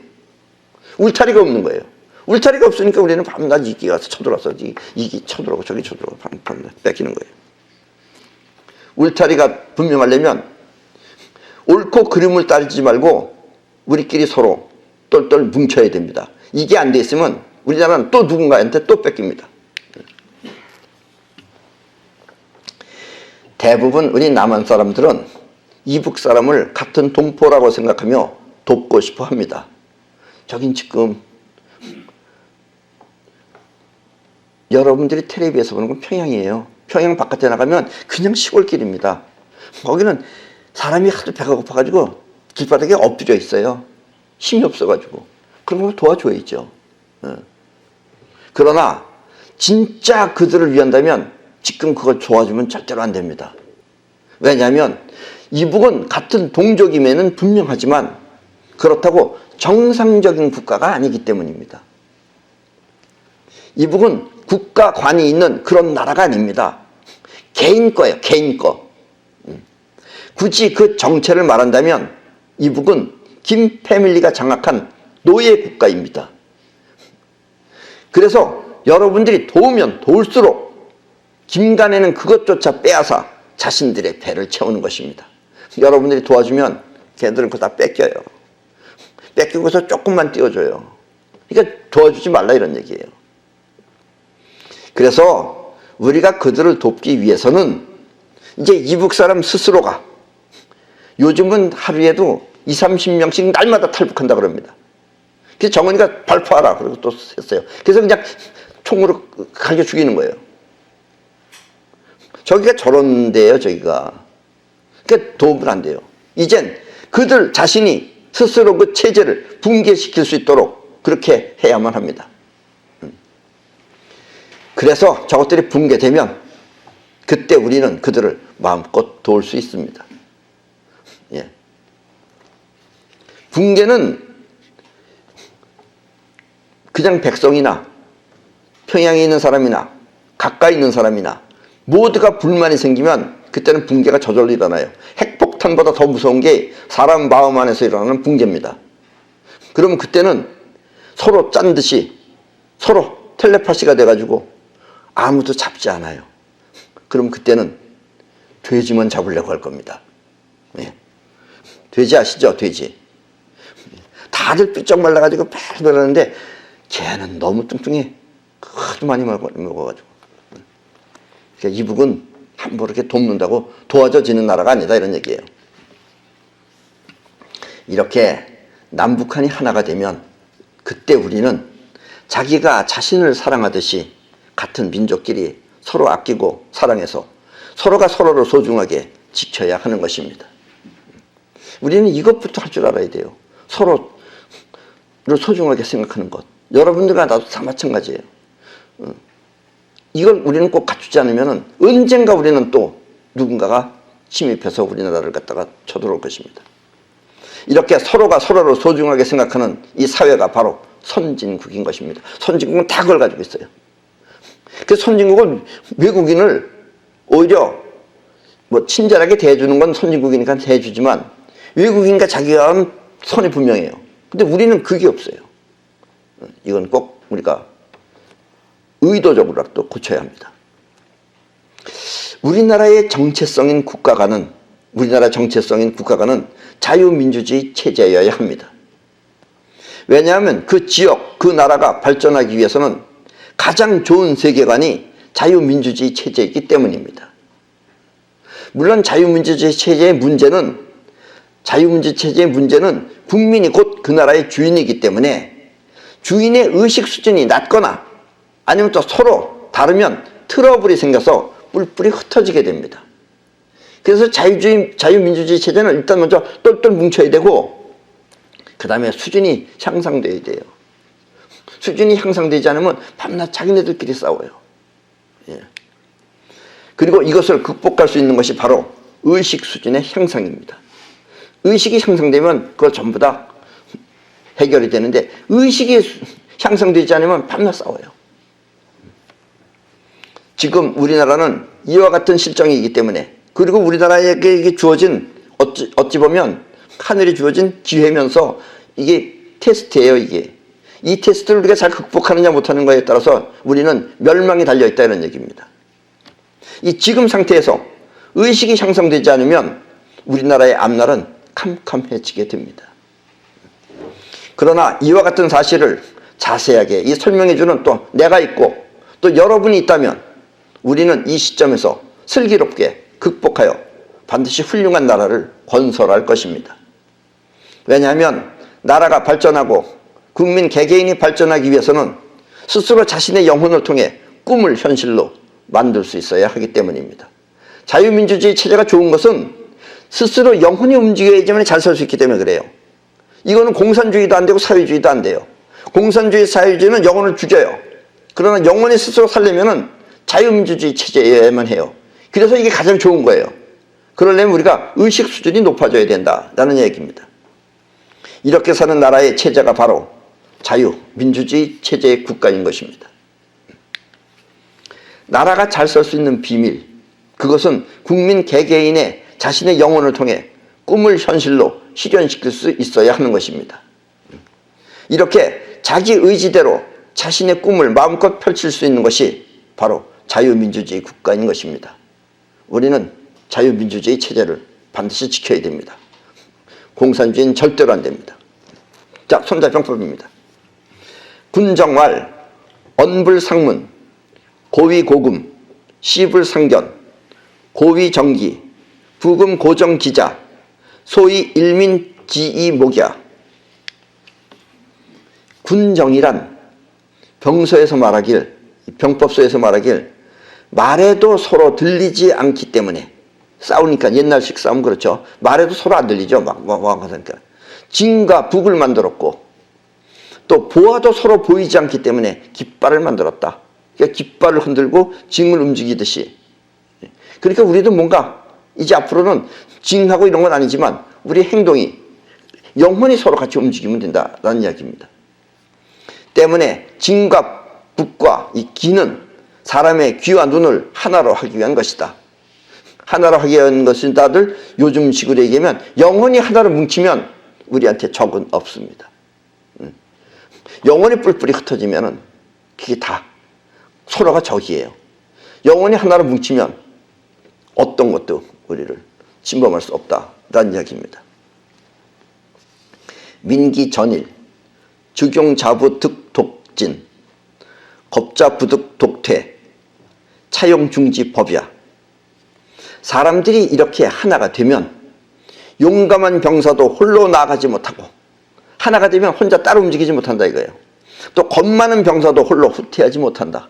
A: 울타리가 없는 거예요. 울타리가 없으니까 우리는 밤낮 이기 가서 쳐들어서 이기 쳐들어오고 저기 쳐들어오고 밤낮 뺏기는 거예요. 울타리가 분명하려면 옳고 그름을 따지지 말고 우리끼리 서로 똘똘 뭉쳐야 됩니다. 이게 안 돼 있으면 우리나라는 또 누군가한테 또 뺏깁니다. 대부분 우리 남한 사람들은 이북 사람을 같은 동포라고 생각하며 돕고 싶어 합니다. 저긴 지금 여러분들이 텔레비에서 보는 건 평양이에요. 평양 바깥에 나가면 그냥 시골길입니다. 거기는 사람이 하도 배가 고파가지고 길바닥에 엎드려 있어요. 힘이 없어가지고. 그런 걸 도와줘야죠. 그러나 진짜 그들을 위한다면 지금 그걸 도와주면 절대로 안 됩니다. 왜냐하면 이북은 같은 동족임에는 분명하지만 그렇다고 정상적인 국가가 아니기 때문입니다. 이북은 국가관이 있는 그런 나라가 아닙니다. 개인 거예요. 개인 거. 굳이 그 정체를 말한다면 이북은 김 패밀리가 장악한 노예 국가입니다. 그래서 여러분들이 도우면 도울수록 김간에는 그것조차 빼앗아 자신들의 배를 채우는 것입니다. 여러분들이 도와주면 걔들은 그거 다 뺏겨요. 뺏기고서 조금만 띄워줘요. 그러니까 도와주지 말라 이런 얘기예요. 그래서 우리가 그들을 돕기 위해서는 이제 이북 사람 스스로가 요즘은 하루에도 20, 30명씩 날마다 탈북한다 그럽니다. 그래서 정은이가 발포하라 그러고 또 했어요. 그래서 그냥 총으로 갈겨 죽이는 거예요. 저기가 저런 데예요, 저기가. 그러니까 도움은 안 돼요. 이젠 그들 자신이 스스로 그 체제를 붕괴시킬 수 있도록 그렇게 해야만 합니다. 그래서 저것들이 붕괴되면 그때 우리는 그들을 마음껏 도울 수 있습니다. 예. 붕괴는 그냥 백성이나 평양에 있는 사람이나 가까이 있는 사람이나 모두가 불만이 생기면 그때는 붕괴가 저절로 일어나요. 핵폭탄보다 더 무서운 게 사람 마음 안에서 일어나는 붕괴입니다. 그러면 그때는 서로 짠 듯이 서로 텔레파시가 돼가지고 아무도 잡지 않아요. 그럼 그때는 돼지만 잡으려고 할 겁니다. 네. 돼지 아시죠? 돼지. 다들 삐쩍 말라가지고 빽 말랐는데 걔는 너무 뚱뚱해. 하도 많이 먹어가지고. 그러니까 이북은 함부로 이렇게 돕는다고 도와줘지는 나라가 아니다 이런 얘기예요. 이렇게 남북한이 하나가 되면 그때 우리는 자기가 자신을 사랑하듯이 같은 민족끼리 서로 아끼고 사랑해서 서로가 서로를 소중하게 지켜야 하는 것입니다. 우리는 이것부터 할 줄 알아야 돼요. 서로를 소중하게 생각하는 것. 여러분들과 나도 다 마찬가지예요. 이걸 우리는 꼭 갖추지 않으면 언젠가 우리는 또 누군가가 침입해서 우리나라를 갖다가 쳐들어올 것입니다. 이렇게 서로가 서로를 소중하게 생각하는 이 사회가 바로 선진국인 것입니다. 선진국은 다 그걸 가지고 있어요. 그래서 선진국은 외국인을 오히려 뭐 친절하게 대해주는 건 선진국이니까 대해주지만 외국인과 자기가 하는 선이 분명해요. 근데 우리는 그게 없어요. 이건 꼭 우리가 의도적으로라도 고쳐야 합니다. 우리나라의 정체성인 국가가는 자유민주주의 체제여야 합니다. 왜냐하면 그 지역, 그 나라가 발전하기 위해서는 가장 좋은 세계관이 자유민주주의 체제이기 때문입니다. 물론 자유민주주의 체제의 문제는 국민이 곧 그 나라의 주인이기 때문에 주인의 의식 수준이 낮거나 아니면 또 서로 다르면 트러블이 생겨서 뿔뿔이 흩어지게 됩니다. 그래서 자유민주주의 체제는 일단 먼저 똘똘 뭉쳐야 되고 그 다음에 수준이 향상돼야 돼요. 수준이 향상되지 않으면 밤낮 자기네들끼리 싸워요. 예. 그리고 이것을 극복할 수 있는 것이 바로 의식 수준의 향상입니다. 의식이 향상되면 그걸 전부 다 해결이 되는데 의식이 향상되지 않으면 밤낮 싸워요. 지금 우리나라는 이와 같은 실정이기 때문에 그리고 우리나라에게 주어진 어찌 보면 하늘이 주어진 기회면서 이게 테스트예요. 이 테스트를 우리가 잘 극복하느냐 못하는 거에 따라서 우리는 멸망이 달려있다 이런 얘기입니다. 이 지금 상태에서 의식이 향상되지 않으면 우리나라의 앞날은 캄캄해지게 됩니다. 그러나 이와 같은 사실을 자세하게 설명해주는 또 내가 있고 또 여러분이 있다면 우리는 이 시점에서 슬기롭게 극복하여 반드시 훌륭한 나라를 건설할 것입니다. 왜냐하면 나라가 발전하고 국민 개개인이 발전하기 위해서는 스스로 자신의 영혼을 통해 꿈을 현실로 만들 수 있어야 하기 때문입니다. 자유민주주의 체제가 좋은 것은 스스로 영혼이 움직여야지만 잘 살 수 있기 때문에 그래요. 이거는 공산주의도 안 되고 사회주의도 안 돼요. 공산주의, 사회주의는 영혼을 죽여요. 그러나 영혼이 스스로 살려면 자유민주주의 체제여야만 해요. 그래서 이게 가장 좋은 거예요. 그러려면 우리가 의식 수준이 높아져야 된다라는 얘기입니다. 이렇게 사는 나라의 체제가 바로 자유민주주의 체제의 국가인 것입니다. 나라가 잘 살 수 있는 비밀, 그것은 국민 개개인의 자신의 영혼을 통해 꿈을 현실로 실현시킬 수 있어야 하는 것입니다. 이렇게 자기 의지대로 자신의 꿈을 마음껏 펼칠 수 있는 것이 바로 자유민주주의 국가인 것입니다. 우리는 자유민주주의 체제를 반드시 지켜야 됩니다. 공산주의는 절대로 안 됩니다. 자, 손자병법입니다. 군정왈, 언불상문, 고위고금, 시불상견, 고위정기, 부금고정기자, 소위 일민지이목야. 군정이란 병서에서 말하길, 병법서에서 말하길 말해도 서로 들리지 않기 때문에 싸우니까 옛날식 싸움 그렇죠. 말해도 서로 안 들리죠. 막 하니까 진과 북을 만들었고 또 보아도 서로 보이지 않기 때문에 깃발을 만들었다. 그러니까 깃발을 흔들고 징을 움직이듯이. 그러니까 우리도 뭔가 이제 앞으로는 징하고 이런 건 아니지만 우리 행동이 영혼이 서로 같이 움직이면 된다라는 이야기입니다. 때문에 징과 북과 이 기는 사람의 귀와 눈을 하나로 하기 위한 것이다. 하나로 하기 위한 것은 다들 요즘식으로 얘기하면 영혼이 하나로 뭉치면 우리한테 적은 없습니다. 영혼이 뿔뿔이 흩어지면은 그게 다 서로가 적이에요. 영혼이 하나로 뭉치면 어떤 것도 우리를 침범할 수 없다라는 이야기입니다. 민기전일, 즉용자부득독진, 겁자부득독퇴, 차용중지법이야. 사람들이 이렇게 하나가 되면 용감한 병사도 홀로 나아가지 못하고 하나가 되면 혼자 따로 움직이지 못한다 이거예요. 또 겁 많은 병사도 홀로 후퇴하지 못한다.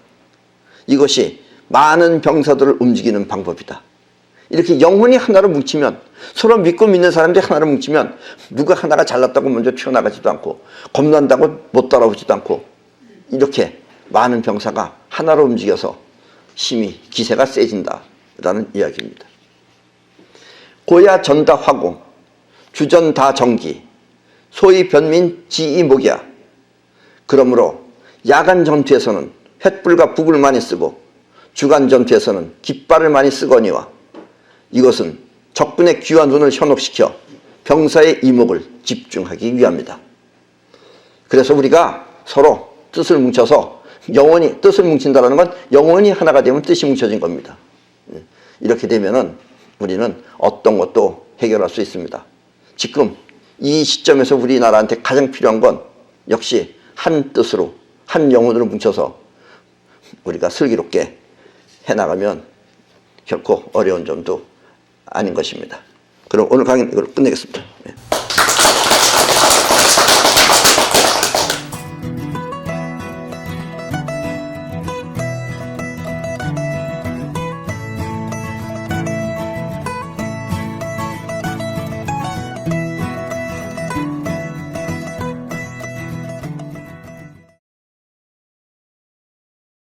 A: 이것이 많은 병사들을 움직이는 방법이다. 이렇게 영혼이 하나로 뭉치면 서로 믿고 믿는 사람들이 하나로 뭉치면 누가 하나가 잘났다고 먼저 튀어나가지도 않고 겁난다고 못 따라오지도 않고 이렇게 많은 병사가 하나로 움직여서 힘이 기세가 세진다라는 이야기입니다. 고야 전다화고 주전다정기 소위 변민 지이목이야. 그러므로 야간 전투에서는 횃불과 북을 많이 쓰고 주간 전투에서는 깃발을 많이 쓰거니와 이것은 적군의 귀와 눈을 현혹시켜 병사의 이목을 집중하기 위함이다. 그래서 우리가 서로 뜻을 뭉쳐서 영원히 뜻을 뭉친다는 건 영원히 하나가 되면 뜻이 뭉쳐진 겁니다. 이렇게 되면은 우리는 어떤 것도 해결할 수 있습니다. 지금 이 시점에서 우리나라한테 가장 필요한 건 역시 한 뜻으로 한 영혼으로 뭉쳐서 우리가 슬기롭게 해나가면 결코 어려운 점도 아닌 것입니다. 그럼 오늘 강의는 이걸로 끝내겠습니다.